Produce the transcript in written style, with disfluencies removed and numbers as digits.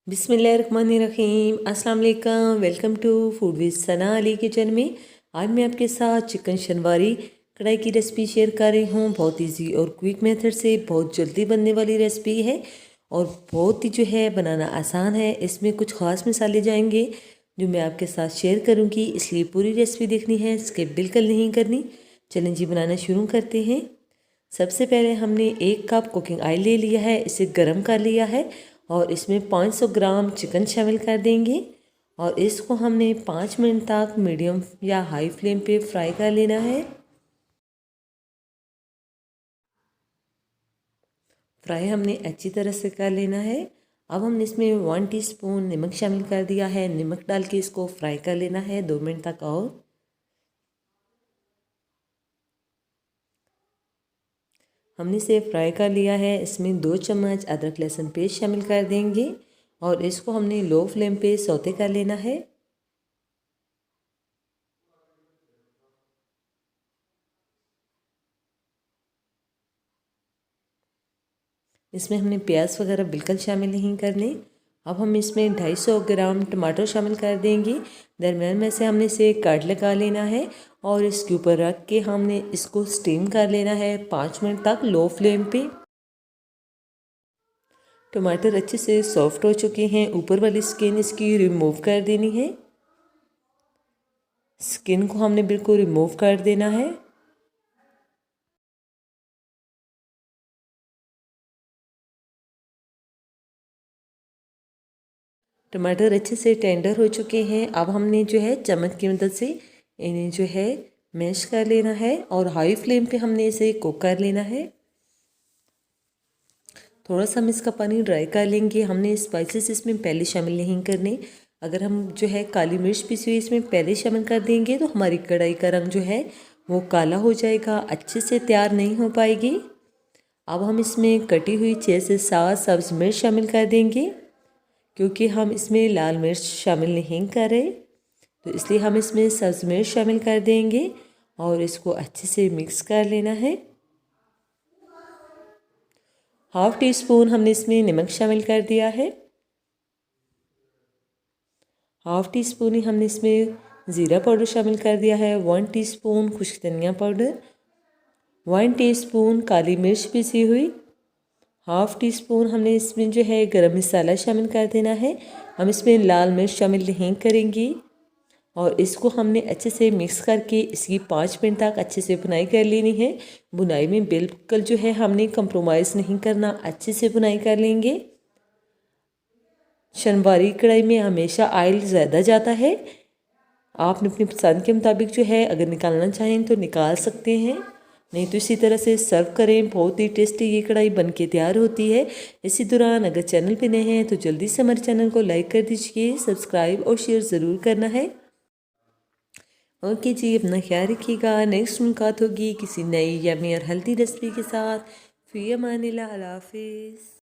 बिस्मिल्लाहिर्रहमानिर्रहीम अस्सलाम वालेकुम। Welcome to food with Sana Ali kitchen में। आज मैं आपके साथ चिकन शनवारी कढ़ाई की रेसिपी शेयर कर रही हूँ। बहुत इजी और क्विक मेथड से बहुत जल्दी बनने वाली रेसिपी है और बहुत ही जो है बनाना आसान है। इसमें कुछ ख़ास मसाले जाएंगे जो मैं आपके साथ शेयर करूँगी, इसलिए पूरी रेसिपी देखनी है, स्किप बिल्कुल नहीं करनी। चलें जी बनाना शुरू करते हैं। सबसे पहले हमने 1 कप कुकिंग ऑयल ले लिया है, इसे गर्म कर लिया है और इसमें 500 ग्राम चिकन शामिल कर देंगे और इसको हमने 5 मिनट तक मीडियम या हाई फ्लेम पे फ्राई कर लेना है। फ्राई हमने अच्छी तरह से कर लेना है। अब हमने इसमें 1 टीस्पून नमक शामिल कर दिया है। नमक डाल के इसको फ्राई कर लेना है 2 मिनट तक। और हमने इसे फ्राई कर लिया है। इसमें 2 चम्मच अदरक लहसुन पेस्ट शामिल कर देंगे और इसको हमने लो फ्लेम पे सौते कर लेना है। इसमें हमने प्याज वगैरह बिल्कुल शामिल नहीं करने। अब हम इसमें 250 ग्राम टमाटर शामिल कर देंगे। दरमियान में से हमने इसे कट लगा लेना है और इसके ऊपर रख के हमने इसको स्टीम कर लेना है 5 मिनट तक लो फ्लेम पे। टमाटर अच्छे से सॉफ्ट हो चुके हैं। ऊपर वाली स्किन इसकी रिमूव कर देनी है। स्किन को हमने बिल्कुल रिमूव कर देना है। टमाटर अच्छे से टेंडर हो चुके हैं। अब हमने जो है चम्मच की मदद से इन्हें जो है मैश कर लेना है और हाई फ्लेम पे हमने इसे कुक कर लेना है। थोड़ा सा हम इसका पानी ड्राई कर लेंगे। हमने स्पाइसेस इसमें पहले शामिल नहीं करने। अगर हम जो है काली मिर्च पिसी हुई इसमें पहले शामिल कर देंगे तो हमारी कढ़ाई का रंग जो है वो काला हो जाएगा, अच्छे से तैयार नहीं हो पाएगी। अब हम इसमें कटी हुई 6 से 7 सब्ज़ मिर्च शामिल कर देंगे। क्योंकि हम इसमें लाल मिर्च शामिल नहीं कर रहे तो इसलिए हम इसमें सब्ज़ मिर्च शामिल कर देंगे और इसको अच्छे से मिक्स कर लेना है। हाफ़ टी स्पून हमने इसमें नमक शामिल कर दिया है। हाफ़ टी स्पून ही हमने इसमें ज़ीरा पाउडर शामिल कर दिया है। 1 टीस्पून खुश्क धनिया पाउडर, 1 टीस्पून काली मिर्च पिसी हुई, हाफ़ टी स्पून हमने इसमें जो है गरम मसाला शामिल कर देना है। हम इसमें लाल मिर्च शामिल नहीं करेंगे और इसको हमने अच्छे से मिक्स करके इसकी 5 मिनट तक अच्छे से बुनाई कर लेनी है। बुनाई में बिल्कुल जो है हमने कंप्रोमाइज़ नहीं करना, अच्छे से बुनाई कर लेंगे। शनवारी कढ़ाई में हमेशा ऑयल ज़्यादा जाता है। आप अपनी पसंद के मुताबिक जो है अगर निकालना चाहें तो निकाल सकते हैं, नहीं तो इसी तरह से सर्व करें। बहुत ही टेस्टी ये कढ़ाई बन के तैयार होती है। इसी दौरान अगर चैनल पे नए हैं तो जल्दी से हमारे चैनल को लाइक कर दीजिए, सब्सक्राइब और शेयर ज़रूर करना है। ओके जी, अपना ख्याल रखिएगा। नेक्स्ट मुलाकात होगी किसी नई यम्मी और हेल्दी रेसिपी के साथ। फ़ी अमानिल्लाह, अल्लाह हाफ़िज़।